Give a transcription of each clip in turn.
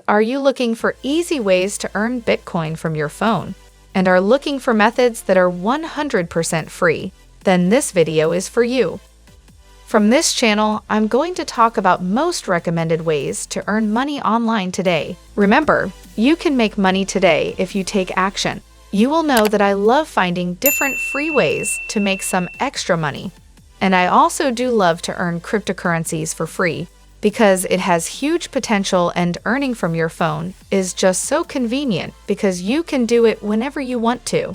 are you looking for easy ways to earn Bitcoin from your phone and are looking for methods that are 100% free? Then this video is for you. From this channel, I'm going to talk about most recommended ways to earn money online today. Remember, you can make money today if you take action. You will know that I love finding different free ways to make some extra money. And I also do love to earn cryptocurrencies for free because it has huge potential, and earning from your phone is just so convenient because you can do it whenever you want to.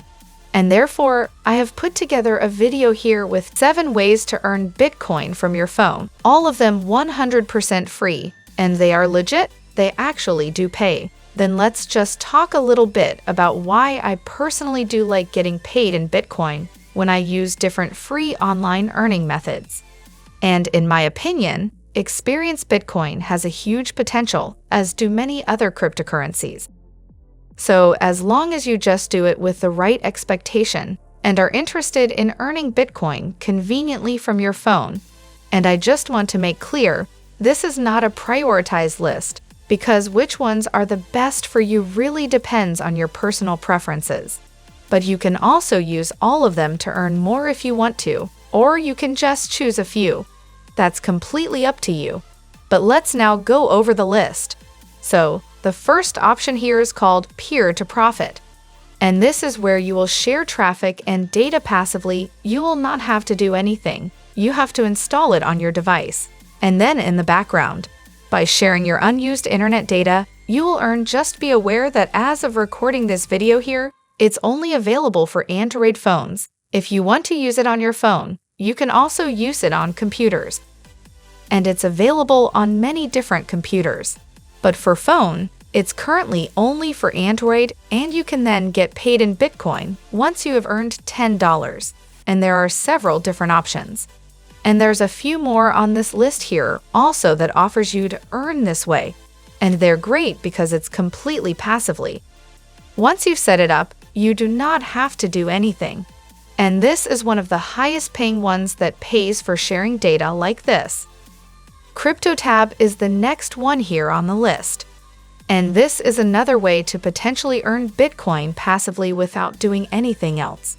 And therefore, I have put together a video here with 7 ways to earn Bitcoin from your phone, all of them 100% free, and they are legit, they actually do pay. Then let's just talk a little bit about why I personally do like getting paid in Bitcoin when I use different free online earning methods. And in my opinion, Experience Bitcoin has a huge potential, as do many other cryptocurrencies. So as long as you just do it with the right expectation and are interested in earning Bitcoin conveniently from your phone, and I just want to make clear, this is not a prioritized list, because which ones are the best for you really depends on your personal preferences. But you can also use all of them to earn more if you want to, or you can just choose a few. That's completely up to you. But let's now go over the list. So, the first option here is called peer-to-profit. And this is where you will share traffic and data passively. You will not have to do anything. You have to install it on your device. And then in the background, by sharing your unused internet data, you will earn. Just be aware that as of recording this video here, it's only available for Android phones. If you want to use it on your phone, you can also use it on computers. And it's available on many different computers. But for phone, it's currently only for Android, and you can then get paid in Bitcoin once you have earned $10. And there are several different options. And there's a few more on this list here also that offers you to earn this way. And they're great because it's completely passively. Once you've set it up, you do not have to do anything. And this is one of the highest paying ones that pays for sharing data like this. CryptoTab is the next one here on the list. And this is another way to potentially earn Bitcoin passively without doing anything else.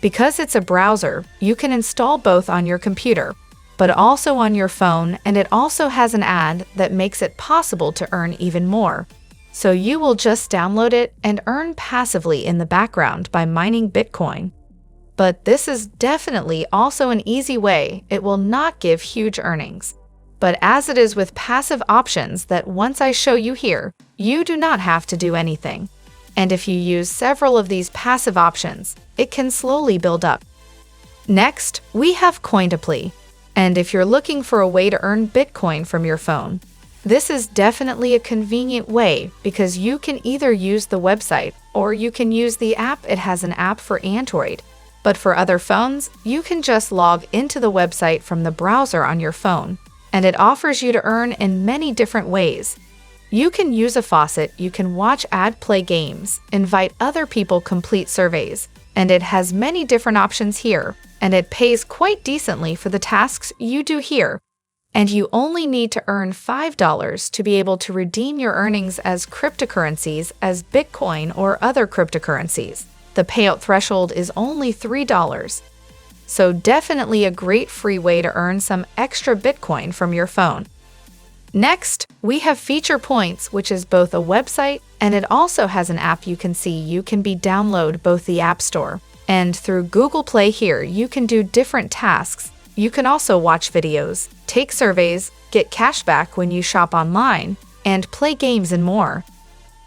Because it's a browser, you can install both on your computer, but also on your phone, and it also has an ad that makes it possible to earn even more. So you will just download it and earn passively in the background by mining Bitcoin. But this is definitely also an easy way. It will not give huge earnings. But as it is with passive options that once I show you here, you do not have to do anything. And if you use several of these passive options, it can slowly build up. Next, we have Coin-to-Play. And if you're looking for a way to earn Bitcoin from your phone, this is definitely a convenient way because you can either use the website or you can use the app. It has an app for Android. But for other phones, you can just log into the website from the browser on your phone, and it offers you to earn in many different ways. You can use a faucet, you can watch play games, invite other people, complete surveys, and it has many different options here, and it pays quite decently for the tasks you do here. And you only need to earn $5 to be able to redeem your earnings as cryptocurrencies, as Bitcoin or other cryptocurrencies. The payout threshold is only $3. So definitely a great free way to earn some extra Bitcoin from your phone. Next, we have Feature Points, which is both a website and it also has an app you can see. You can download both the App Store and through Google Play. Here you can do different tasks. You can also watch videos, take surveys, get cashback when you shop online, and play games and more.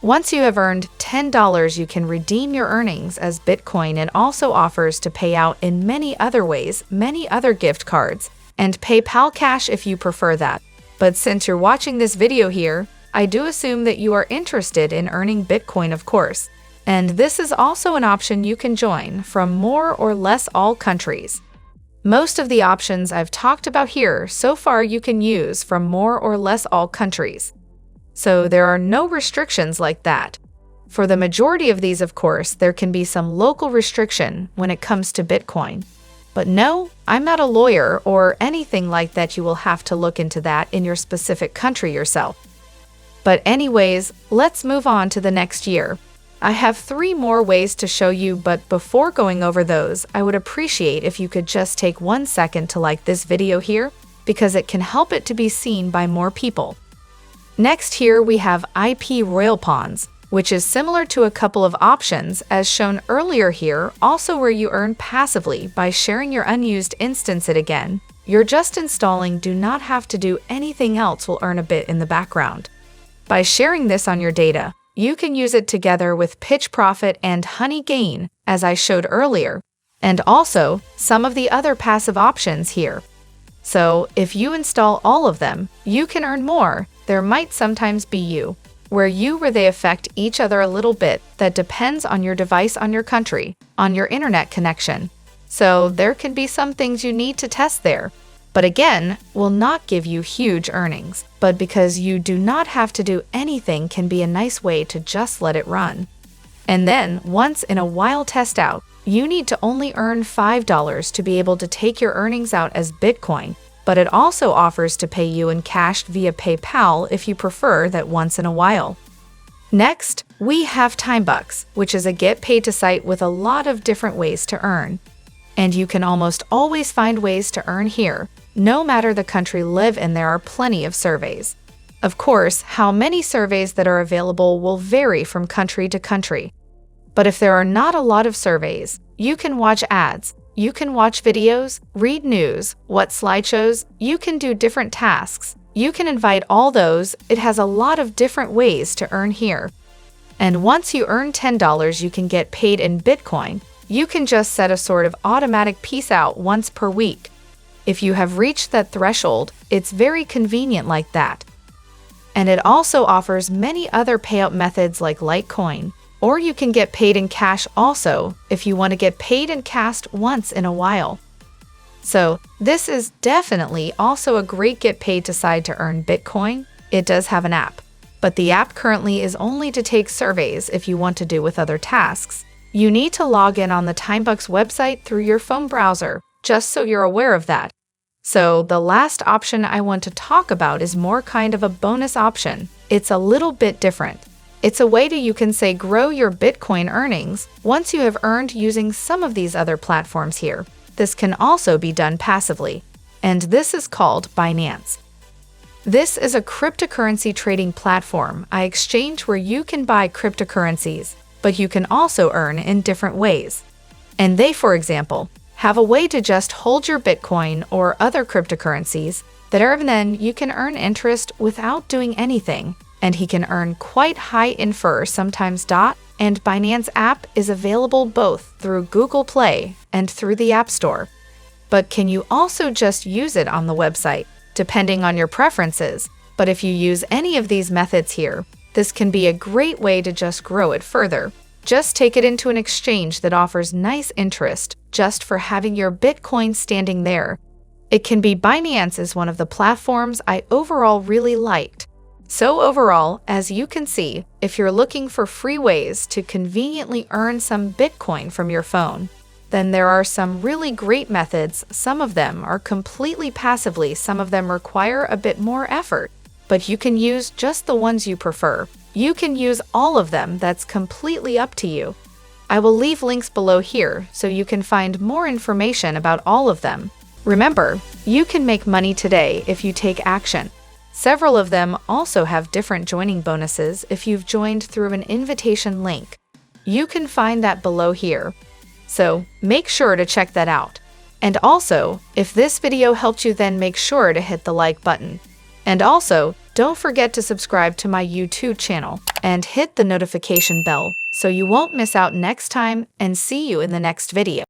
Once you have earned $10, you can redeem your earnings as Bitcoin. It also offers to pay out in many other ways, many other gift cards, and PayPal Cash if you prefer that. But since you're watching this video here, I do assume that you are interested in earning Bitcoin, of course. And this is also an option you can join from more or less all countries. Most of the options I've talked about here so far you can use from more or less all countries. So there are no restrictions like that. For the majority of these, of course, there can be some local restriction when it comes to Bitcoin. But no, I'm not a lawyer or anything like that. You will have to look into that in your specific country yourself. But anyways, let's move on to the next year. I have 3 more ways to show you, but before going over those, I would appreciate if you could just take 1 second to like this video here, because it can help it to be seen by more people. Next here we have IP Royal Pawns, which is similar to a couple of options as shown earlier here, also where you earn passively by sharing your unused instance it again. You're just installing, do not have to do anything else, will earn a bit in the background. By sharing this on your data, you can use it together with Pitch Profit and Honey Gain, as I showed earlier, and also some of the other passive options here. So if you install all of them, you can earn more. There might sometimes be where they affect each other a little bit. That depends on your device, on your country, on your internet connection. So there can be some things you need to test there. But again, will not give you huge earnings, but because you do not have to do anything can be a nice way to just let it run. And then, once in a while test out, you need to only earn $5 to be able to take your earnings out as Bitcoin, but it also offers to pay you in cash via PayPal if you prefer that once in a while. Next, we have Timebucks, which is a get paid to site with a lot of different ways to earn. And you can almost always find ways to earn here. No matter the country live in, there are plenty of surveys. Of course, how many surveys that are available will vary from country to country. But if there are not a lot of surveys, you can watch ads, you can watch videos, read news, watch slideshows, you can do different tasks, you can invite all those. It has a lot of different ways to earn here. And once you earn $10, you can get paid in Bitcoin. You can just set a sort of automatic peace out once per week. If you have reached that threshold, it's very convenient like that. And it also offers many other payout methods like Litecoin, or you can get paid in cash also if you want to get paid in cash once in a while. So this is definitely also a great get paid to side to earn Bitcoin. It does have an app, but the app currently is only to take surveys. If you want to do with other tasks, you need to log in on the Timebucks website through your phone browser, just so you're aware of that. So the last option I want to talk about is more kind of a bonus option. It's a little bit different. It's a way you can say grow your Bitcoin earnings once you have earned using some of these other platforms here. This can also be done passively, and this is called Binance. This is a cryptocurrency trading platform, an exchange where you can buy cryptocurrencies, but you can also earn in different ways. And they, for example, have a way to just hold your Bitcoin or other cryptocurrencies that are, and then you can earn interest without doing anything, and he can earn quite high infer sometimes. And Binance app is available both through Google Play and through the App Store. But can you also just use it on the website, depending on your preferences? But if you use any of these methods here, this can be a great way to just grow it further. Just take it into an exchange that offers nice interest just for having your Bitcoin standing there. It can be. Binance is one of the platforms I overall really liked. So overall, as you can see, if you're looking for free ways to conveniently earn some Bitcoin from your phone, then there are some really great methods. Some of them are completely passively, some of them require a bit more effort, but you can use just the ones you prefer. You can use all of them, that's completely up to you. I will leave links below here so you can find more information about all of them. Remember, you can make money today if you take action. Several of them also have different joining bonuses if you've joined through an invitation link. You can find that below here. So make sure to check that out. And also, if this video helped you, then make sure to hit the like button. And also, don't forget to subscribe to my YouTube channel and hit the notification bell so you won't miss out next time, and see you in the next video.